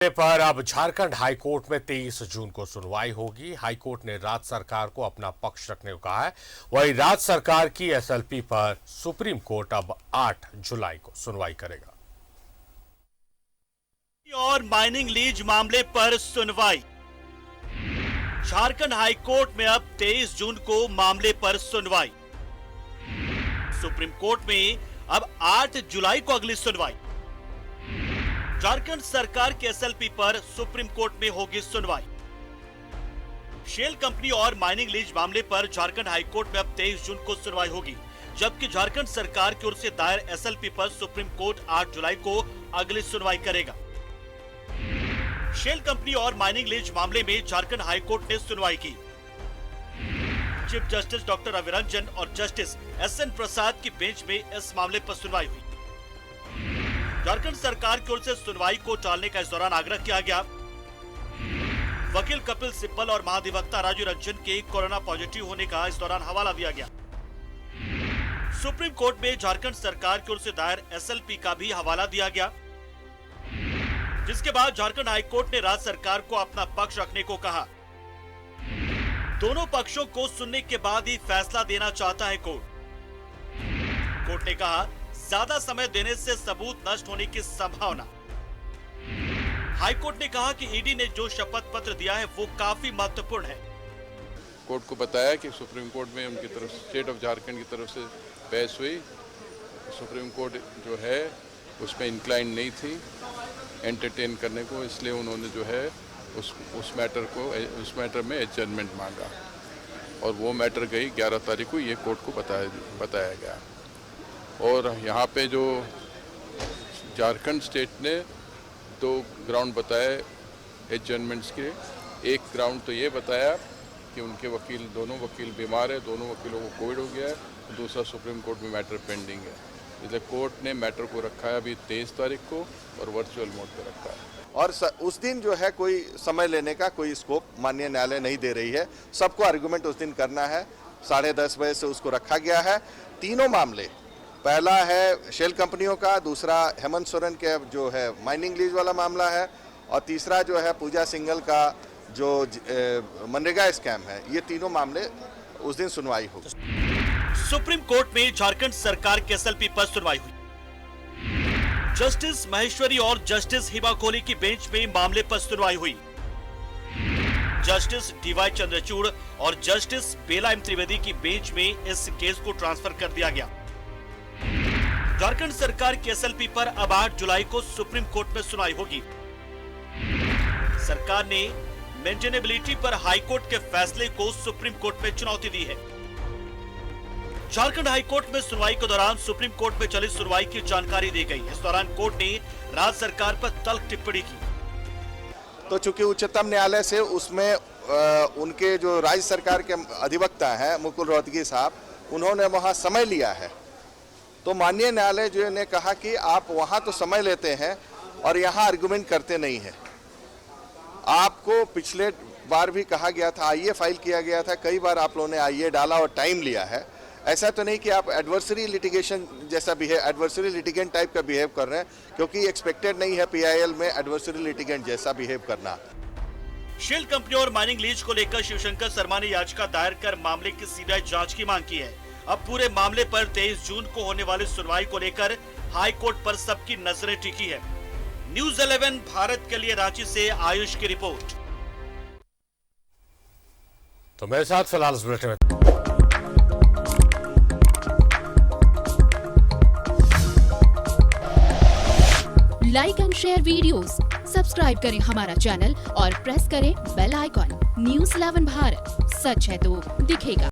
पर अब झारखंड हाईकोर्ट में 23 जून को सुनवाई होगी। हाईकोर्ट ने राज्य सरकार को अपना पक्ष रखने को कहा है। वहीं राज्य सरकार की एसएलपी पर सुप्रीम कोर्ट अब 8 जुलाई को सुनवाई करेगा। और माइनिंग लीज मामले पर सुनवाई। झारखंड हाईकोर्ट में अब 23 जून को मामले पर सुनवाई। सुप्रीम कोर्ट में अब 8 जुलाई को अगली सुनवाई। झारखंड सरकार के एसएलपी पर सुप्रीम कोर्ट में होगी सुनवाई। शेल कंपनी और माइनिंग लीज मामले पर झारखंड हाईकोर्ट में अब 23 जून को सुनवाई होगी, जबकि झारखंड सरकार की ओर से दायर एसएलपी पर सुप्रीम कोर्ट 8 जुलाई को अगली सुनवाई करेगा। शेल कंपनी और माइनिंग लीज मामले में झारखंड हाईकोर्ट ने सुनवाई की। Chief justice doctor Ravi Ranjan और जस्टिस एसएन प्रसाद की बेंच में इस मामले पर सुनवाई हुई। झारखंड सरकार की ओर से सुनवाई को टालने का इस दौरान आग्रह किया गया। वकील कपिल सिब्बल और महाधिवक्ता राजू रंजन के कोरोना पॉजिटिव होने का इस दौरान हवाला दिया गया। सुप्रीम कोर्ट में झारखंड सरकार की ओर से दायर एसएलपी का भी हवाला दिया गया, जिसके बाद झारखंड हाईकोर्ट ने राज्य सरकार को अपना पक्ष रखने को कहा। दोनों पक्षों को सुनने के बाद ही फैसला देना चाहता है कोर्ट। कोर्ट ने कहा, ज्यादा समय देने से सबूत नष्ट होने की संभावना। हाईकोर्ट ने कहा कि ईडी ने जो शपथ पत्र दिया है वो काफी महत्वपूर्ण है। कोर्ट को बताया कि सुप्रीम कोर्ट में उनकी तरफ स्टेट ऑफ झारखंड की तरफ से बहस हुई। सुप्रीम कोर्ट जो है उसमें इंक्लाइन नहीं थी एंटरटेन करने को, इसलिए उन्होंने जो है उस मैटर में एडजर्नमेंट मांगा और वो मैटर गई 11 तारीख को ये कोर्ट को बताया गया। और यहाँ पे जो झारखंड स्टेट ने 2 ग्राउंड बताए एडजर्नमेंट्स के। एक ग्राउंड तो ये बताया कि उनके दोनों वकील बीमार है, दोनों वकीलों को कोविड हो गया है। दूसरा, सुप्रीम कोर्ट में मैटर पेंडिंग है, इसलिए कोर्ट ने मैटर को रखा है अभी 23 तारीख को और वर्चुअल मोड पर रखा है। और उस दिन जो है कोई समय लेने का कोई स्कोप माननीय न्यायालय नहीं दे रही है। सबको आर्गुमेंट उस दिन करना है। 10:30 बजे से उसको रखा गया है। तीनों मामले, पहला है शेल कंपनियों का, दूसरा हेमंत सोरेन के जो है माइनिंग लीज वाला मामला है, और तीसरा जो है पूजा सिंघल का जो मनरेगा स्कैम है। ये तीनों मामले उस दिन सुनवाई होगी। सुप्रीम कोर्ट में झारखंड सरकार के एसएलपी पर सुनवाई हुई। जस्टिस महेश्वरी और जस्टिस हिमा कोहली की बेंच में मामले पर सुनवाई हुई। जस्टिस डीवाई चंद्रचूड़ और जस्टिस बेला एम त्रिवेदी की बेंच में इस केस को ट्रांसफर कर दिया गया। झारखंड सरकार की एसएलपी पर अब 8 जुलाई को सुप्रीम कोर्ट में सुनवाई होगी। सरकार ने मेंटेनेबिलिटी पर हाईकोर्ट के फैसले को सुप्रीम कोर्ट में चुनौती दी है। झारखंड हाईकोर्ट में सुनवाई के दौरान सुप्रीम कोर्ट में चली सुनवाई की जानकारी दी गई। इस दौरान कोर्ट ने राज्य सरकार पर तल्ख टिप्पणी की। तो चूंकि उच्चतम न्यायालय से उसमें उनके जो राज्य सरकार के अधिवक्ता हैं मुकुल रोहतगी साहब, उन्होंने वहां समय लिया है। तो माननीय न्यायालय जो ने कहा कि आप वहां तो समय लेते हैं और यहाँ आर्गुमेंट करते नहीं हैं। आपको पिछले बार भी कहा गया था, आईए फाइल किया गया था, कई बार आप लोगों ने आईए डाला और टाइम लिया है। ऐसा तो नहीं कि आप एडवर्सरी लिटिगेशन जैसा एडवर्सरी लिटिगेंट टाइप का बिहेव कर रहे हैं, क्योंकि एक्सपेक्टेड नहीं है पीआईएल में एडवर्सरी लिटिगेंट जैसा बिहेव करना। शेल कंपनी और माइनिंग लीज को लेकर शिवशंकर शर्मा ने याचिका दायर कर मामले की सीबीआई जांच की मांग की है। अब पूरे मामले पर 23 जून को होने वाली सुनवाई को लेकर हाई कोर्ट पर सबकी नजरें टिकी है। न्यूज़ 11 भारत के लिए रांची से आयुष की रिपोर्ट। तो मेरे साथ फिलहाल इस बुलेटिन में like and share videos, subscribe करें हमारा चैनल और प्रेस करें बेल आइकॉन। न्यूज़ 11 भारत, सच है तो दिखेगा।